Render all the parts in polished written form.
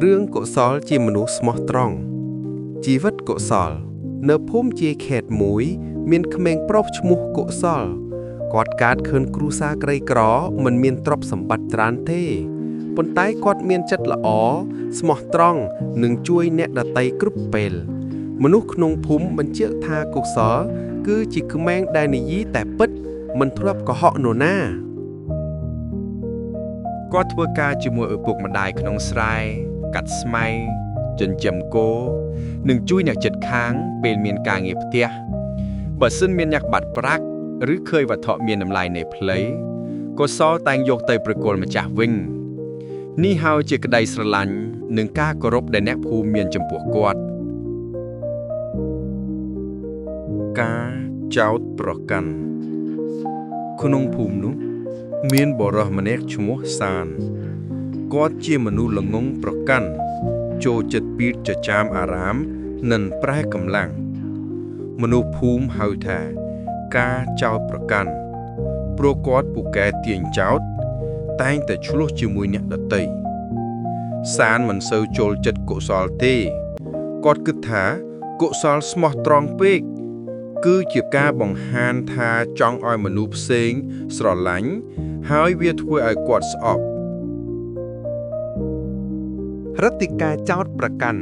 រឿងកុសលជាមនុស្សស្មោះត្រង់ជីវិតកុសលនៅភូមិជាខេត្តមួយមានក្មេងប្រុសឈ្មោះកុសលគាត់កើតឃើញគ្រួសារក្រីក្រមិនមានទ្រព្យសម្បត្តិច្រើនទេប៉ុន្តែគាត់មានចិត្តល្អស្មោះត្រង់និងជួយអ្នកដទៃគ្រប់ពេលមនុស្សក្នុងភូមិបញ្ជាក់ថាកុសលគឺជាក្មេងដែលនិយាយតែពិតមិនធ្លាប់កុហកនរណាគាត់ធ្វើការជាមួយឪពុកម្ដាយក្នុងស្រែកាត់ស្មៅចិញ្ចឹមគោនិងជួយអ្នកជិតខាងពេលមានការងារផ្ទះបើសិនមានអ្នកបាត់ប្រាក់ឬឃើញវត្ថុមានតម្លៃនៃផ្លូវកុសលតែងយកទៅប្រគល់ម្ចាស់វិញនេះហើយជាក្តីស្រឡាញ់និងការគោរពដែលអ្នកភូមិមានចំពោះគាត់ការចោទប្រកាន់ក្នុងភូមិនោះមានបុរសម្នាក់ឈ្មោះសានគាត់ជាមនុស្សល្ងង់ប្រកាន់ចូលចិត្តពីចចាមអារាមនិងប្រែកម្លាំងមនុស្សភូមិហៅថាការចោទប្រកាន់ព្រោះគាត់ពូកែទាញចោទតែងតែឆ្លោះជាមួយអ្នកដទៃសានមិនសូវចូលចិត្តកុសលទេគាត់គិតថាកុសលស្មោះត្រង់ពេកគឺជាការបង្ហាញថាចង់ឲ្យមនុស្សផ្សេងស្រឡាញ់ហើយវាធ្វើឲ្យគាត់ស្អប់រតិកាចោទប្រកាន់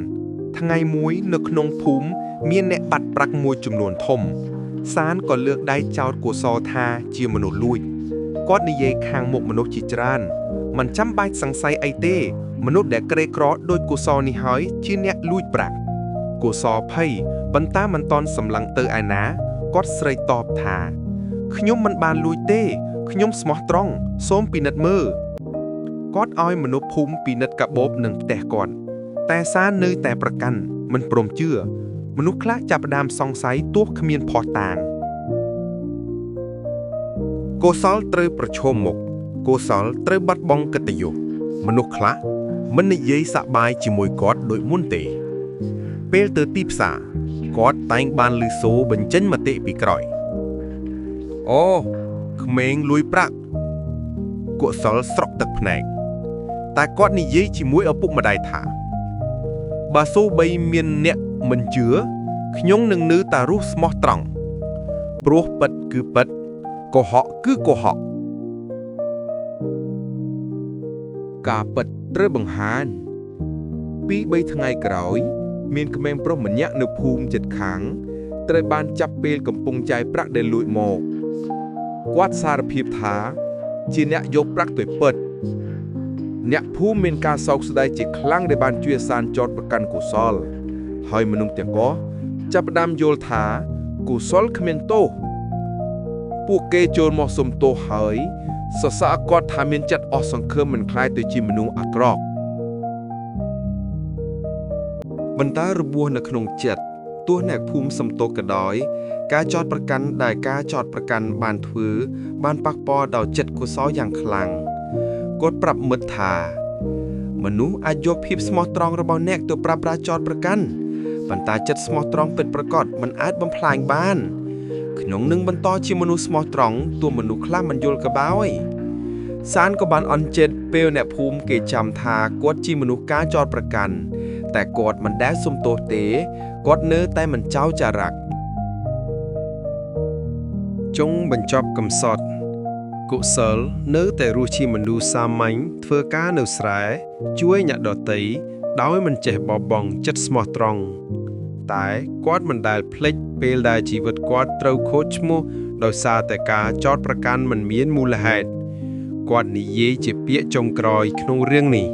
ថ្ងៃមួយនៅក្នុងភូមិមានអ្នកបាត់ប្រាក់មួយចំនួនធំសានក៏លើកដៃចោទកុសលថាជាមនុស្សលួចគាត់និយាយខាងមុខមនុស្សជាច្រើនមិនចាំបាច់សង្ស័យអីទេមនុស្សដែលក្រីក្រដូចកុសលនេះហើយជាអ្នកលួចប្រាក់កុសលភ័យប៉ុន្តែមិនតន់សម្លឹងទៅឯណាគាត់ស្រីតបថាខ្ញុំមិនបានលួចទេខ្ញុំស្មោះត្រង់សូមពិនិត្យមើលគាត់ឲ្យមនុស្សភូមិពិនិត្យកាបូបនឹងផ្ទះគាត់តែសាននៅតែប្រកាន់មិនព្រមជឿមនុស្សខ្លះចាប់ផ្ដើមសង្ស័យទោះគ្មានភស្តុតាងកុសលត្រូវប្រឈមមុខកុសលត្រូវបាត់បង់កិត្តិយសមនុស្សខ្លះមិននិយាយសប្បាយជាមួយគាត់ដូចមុនទេពេលទៅទីផ្សារគាត់តែងបានឮសូរបញ្ចេញមតិពីក្រោយអូក្មេងលួយប្រាក់កុសលស្រក់ទឹកភ្នែកតែគាត់និយាយជាមួយឪពុកម្ដាយថាបើសូម្បីមានអ្នកមិនជឿខ្ញុំនឹងនៅតែរស់ស្មោះត្រង់ព្រោះពិតគឺពិតកុហកគឺកុហកការពិតត្រូវបង្ហាញ2-3ថ្ងៃក្រោយមានក្មេងប្រុសម្នាក់នៅភូមិជិតខាងត្រូវបានចាប់ពេលកំពុងចាយប្រាក់ដែលលួចមកគាត់សារភាពថាជាអ្នកយកប្រាក់ទៅពិតអ្នកភូមិមានការសោកស្ដាយជាខ្លាំងដែលបានជួយសានចោទប្រកាន់កុសលហើយមនុស្សទាំងអស់ចាប់ផ្ដើមយល់ថាកុសលគ្មានទោសពួកគេចូលមកសុំទោសហើយសរសើរគាត់ថាមានចិត្តអស់សង្ឃឹមមិនខ្លាយទៅជាមនុស្សអាក្រក់បន្តរបួសនៅក្នុងចិត្តទោះអ្នកភូមិសំទោសក៏ដោយការចោទប្រកាន់ដែលការចោទប្រកាន់បានធ្វើបានប៉ះពាល់ដល់ចិត្តកុសលយ៉ាងខ្លាំងគាត់ប្រាប់មិត្តថាមនុស្សអាចយកភាពស្មោះត្រង់របស់អ្នកទៅប្រើប្រាស់ចោទប្រកាន់ប៉ុន្តែចិត្តស្មោះត្រង់ពិតប្រាកដមិនអាចបំផ្លាញបានខ្ញុំនឹងបន្តជាមនុស្សស្មោះត្រង់ទោះមនុស្សខ្លះមិនយល់ក៏ដោយសានក៏បានអន់ចិត្តពេលអ្នកភូមិគេចាំថាគាត់ជាមនុស្សការចោទប្រកាន់តែគាត់មិនដែលសុំទោសទេគាត់នៅតែមិនចោលចារៈចុងបញ្ចប់កំសត់កុសលនៅតែរស់ជាមនុស្សសាមញ្ញធ្វើការនៅស្រែជួយអ្នកដទៃដោយមិនចេះបោះបង់ចិត្តស្មោះត្រង់តែគាត់មិនដែលភ្លេចពេលដែលជីវិតគាត់ត្រូវខូចឈ្មោះដោយសារតែការចោទប្រកាន់មិនមានមូលហេតុគាត់និយាយជាពាក្យចុងក្រោយក្នុងរឿងនេះ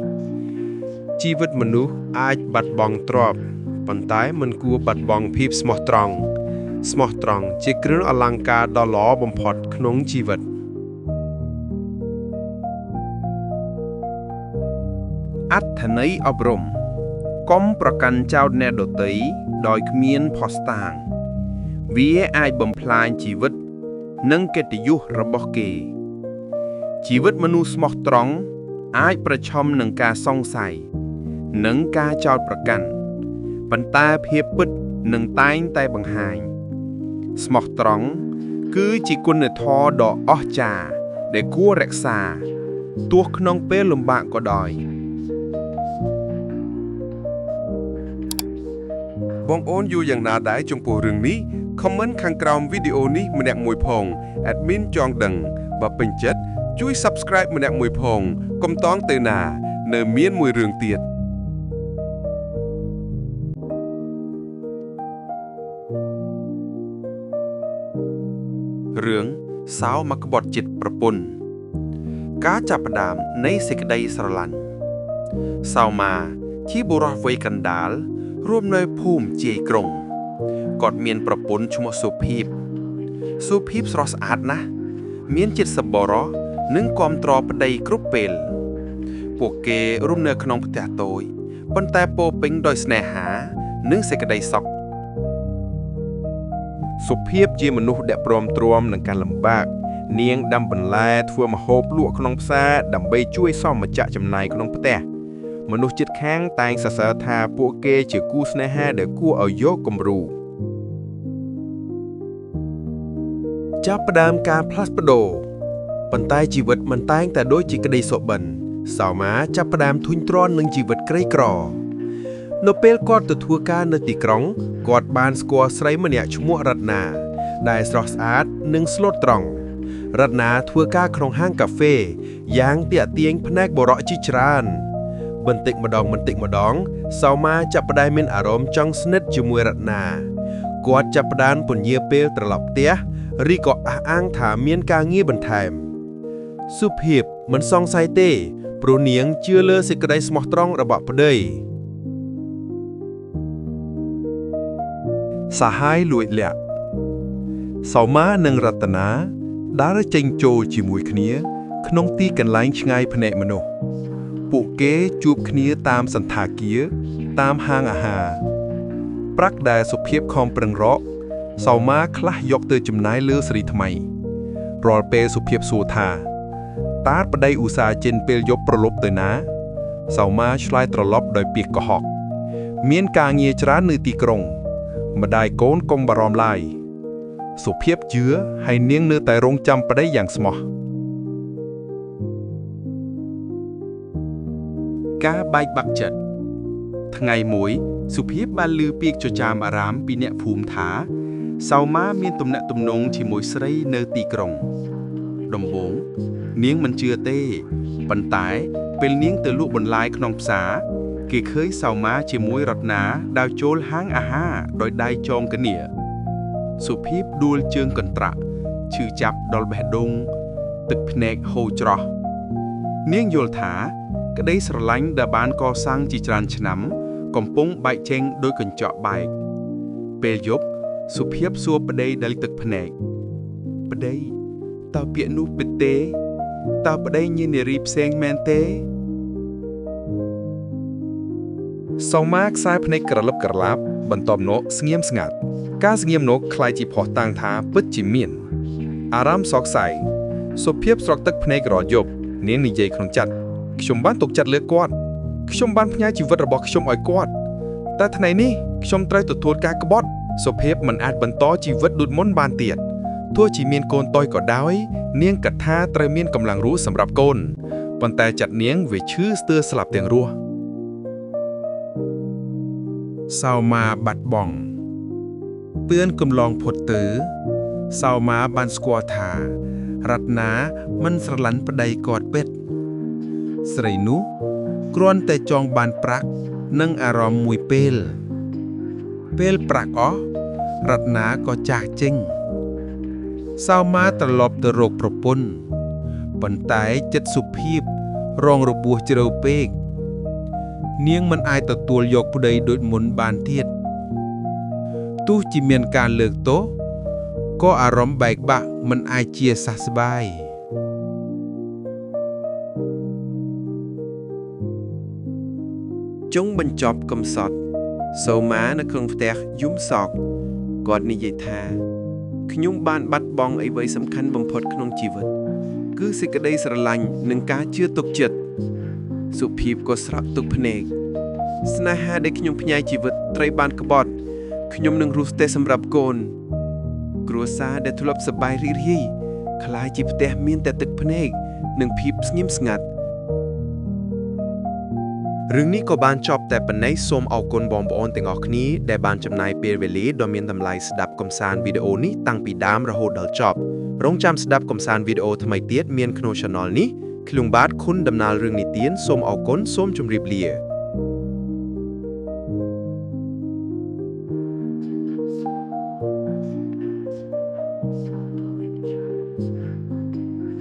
ជីវិតមនុស្សអាចបាត់បង់ទ្រព្យប៉ុន្តែមិនគួរបាត់បង់ភាពស្មោះត្រង់ស្មោះត្រង់ជាគ្រឿងអលង្ការដ៏ល្អបំផុតក្នុងជីវិតអត្ថន័យអប់រំកុំប្រកាន់ចោទអ្នកដទៃដោយគ្មានភស្តុតាងវាអាចបំផ្លាញជីវិតនិងកិត្តិយសរបស់គេជីវិតមនុស្សស្មោះត្រង់អាចប្រឈមនឹងការសង្ស័យនិងការចោទប្រកាន់ប៉ុន្តែភាពពិតនឹងតែងតែបង្ហាញស្មោះត្រង់គឺជាគុណធម៌ដ៏អស្ចារ្យដែលគួររក្សាទោះក្នុងពេលលំបាកក៏ដោយ បងអូនយូរយ៉ាងណាដែរចំពោះរឿងនេះ comment ខាងក្រោមវីដេអូនេះម្នាក់មួយផង admin ចង់ដឹងបើពេញចិត្តជួយ subscribe ម្នាក់មួយផងកុំតង់ទៅណានៅមានមួយរឿងទៀតរឿងសៅមកក្បត់ចិត្តប្រពន្ធការចាប់ផ្ដើមនៃសេចក្តីស្រឡាញ់សៅម៉ាជាបុរសវ័យកណ្ដាលរួមនៅភូមិជាយក្រុងគាត់មានប្រពន្ធឈ្មោះសុភីបស្រស់ស្អាតណាស់មានចិត្តសប្បុរសនិងគាំទ្រប្តីគ្រប់ពេលពួកគេរស់នៅក្នុងផ្ទះតូចប៉ុន្តែពោរពេញដោយស្នេហានិងសេចក្តីសុខសុភីបជាមនុស្សដែលព្រមទ្រាំនឹងការលំបាកនាងដាំបន្លែធ្វើម្ហូបលក់ក្នុងផ្សារដើម្បីជួយសមម្ចាស់ចំណាយក្នុងផ្ទះមនុស្សជិតខាងតែងសរសើរថាពួកគេជាគូស្នេហាដែលគួរឲ្យយកគំរូចាប់ផ្ដើមការផ្លាស់ប្ដូរប៉ុន្តែជីវិតមិនតែងតែដូចជាក្តីសុបិនសៅម៉ាចាប់ផ្ដើមធុញទ្រាន់នឹងជីវិតក្រីក្រនៅពេលគាត់ទៅធ្វើការនៅទីក្រុងគាត់បានស្គាល់ស្រីម្នាក់ឈ្មោះរតនាដែលស្រស់ស្អាតនិងស្លូតត្រង់រតនាធ្វើការក្នុងហាងកាហ្វេយ៉ាងទាក់ទាញភ្នែកបុរសជាច្រើនបន្តិចម្ដងសៅម៉ាចាប់ផ្ដើមមានអារម្មណ៍ចង់ស្និទ្ធជាមួយរតនាគាត់ចាប់ផ្ដើមពន្យាពេលត្រឡប់ផ្ទះឬក៏អះអាងថាមានការងារបន្ថែមសុភីបមិនសង្ស័យទេព្រោះនាងជឿលើសេចក្តីស្មោះត្រង់របស់ប្តីសហាយលួចលាក់សៅម៉ានិងរតនាដើរចេញចូលជាមួយគ្នាក្នុងទីកន្លែងឆ្ងាយភ្នែកមនុស្សពួកគេជួបគ្នាតាមសន្តាគារតាមហាងអាហារប្រាក់ដែលសុភីបខំប្រឹងរកសៅម៉ាខ្លះយកទៅចំណាយលើសេរីថ្មីរាល់ពេលសុភីបសួរថាតើប្តីឧស្សាហ៍ចិនពេលយប់ប្រលប់ទៅណាសៅម៉ាឆ្លើយត្រឡប់ដោយពាក្យកុហកមានការងារច្រើននៅទីក្រុងម្ដាយកូនកុំបារម្ភឡើយសុភីបជឿហើយនាងនៅតែរងចាំប្តីយ៉ាងស្មោះការបែកបាក់ចិត្តថ្ងៃមួយសុភីបបានឮពាក្យចចាមអារាមពីអ្នកភូមិថាសៅម៉ាមានទំនាក់ទំនងជាមួយស្រីនៅទីក្រុងដំបូងនាងមិនជឿទេប៉ុន្តែពេលនាងទៅលក់បន្លែក្នុងផ្សារគេឃើញសៅម៉ាជាមួយរតនាដើរចូលហាងអាហារដោយដៃចងគ្នាសុភីបដួលជើងកន្ត្រាក់ឈឺចាប់ដល់បេះដូងទឹកភ្នែកហូរច្រោះនាងយល់ថាក្តីស្រឡាញ់ដែលបានកសាងជាច្រើនឆ្នាំកំពុងបែកចេញដោយកញ្ចក់បែកពេលយប់សុភីបសួរប្តីដែលទឹកភ្នែកប្តីតើពាក្យនោះពិតទេតើប្តីញៀននារីផ្សេងមែនទេសៅម៉ាខ្សែភ្នែកក្រឡឹបក្រឡាប់បន្ទាប់មកស្ងៀមស្ងាត់ការស្ងៀមនោះคล้ายជាភ័ស្តុតាងថាពិតជាមានអារម្មណ៍សោកសៅសុភីបស្រក់ទឹកភ្នែករយប់នាងនិយាយក្នុងចិត្តខ្ញុំបានទុកចិត្តលើគាត់ខ្ញុំបានផ្ញើជីវិតរបស់ខ្ញុំឲ្យគាត់តែថ្ងៃនេះខ្ញុំត្រូវទទួលការក្បត់សុភីបមិនអាចបន្តជីវិតដូចមុនបានទៀតទោះជាមានកូនតូចក៏ដោយនាងគិតថាត្រូវមានកម្លាំងរស់សម្រាប់កូនប៉ុន្តែចិត្តនាងវាឈឺស្ទើរស្លាប់ទាំងរស់សៅម៉ាបាត់បង់ពឿនកំឡងផុតទៅសៅម៉ាបានស្គាល់ថារតនាមិនស្រឡាញ់ប្តីគាត់ពិតស្រីនោះគ្រាន់តែចង់បានប្រាក់និងអារម្មណ៍មួយពេលប្រាក់អស់រតនាក៏ចាកចេញសៅម៉ាត្រឡប់ទៅរកប្រពន្ធប៉ុន្តែចិត្តសុភីបរងរបួសជ្រៅពេកនាងមិនអាចទទួលយកប្តីដូចមុនបានទៀតទោះជាមានការលើកទោសក៏អារម្មណ៍បែកបាក់មិនអាចជាសះស្បើយចុងបញ្ចប់កំសត់សៅម៉ានៅក្នុងផ្ទះយំសោកគាត់និយាយថាខ្ញុំបានបាត់បង់អ្វីសំខាន់បំផុតក្នុងជីវិតគឺសេចក្តីស្រឡាញ់និងការជឿទុកចិត្តសុភីបក៏ស្រក់ទឹកភ្នែកស្នេហាដែលខ្ញុំផ្ញើជីវិតត្រូវបានក្បត់ខ្ញុំនឹងរស់តែសម្រាប់កូនគ្រួសារដែលធ្លាប់សប្បាយរីករាយខ្លាយជាផ្ទះមានតែទឹកភ្នែកនិងភាពស្ងៀមស្ងាត់ រឿងនេះក៏បានចប់តែប៉ុណ្ណេះសូមអរគុណបងប្អូនទាំងអស់គ្នាដែលបានចំណាយពេលវេលាដ៏មានតម្លៃស្ដាប់កំសាន្តវីដេអូនេះតាំងពីដើមរហូតដល់ចប់រងចាំស្ដាប់កំសាន្តវីដេអូថ្មីទៀតមានក្នុង Channel នេះខ្ញុំបាទខុនដំណើររឿងនិទានសូមអរគុណសូមជម្រាបលា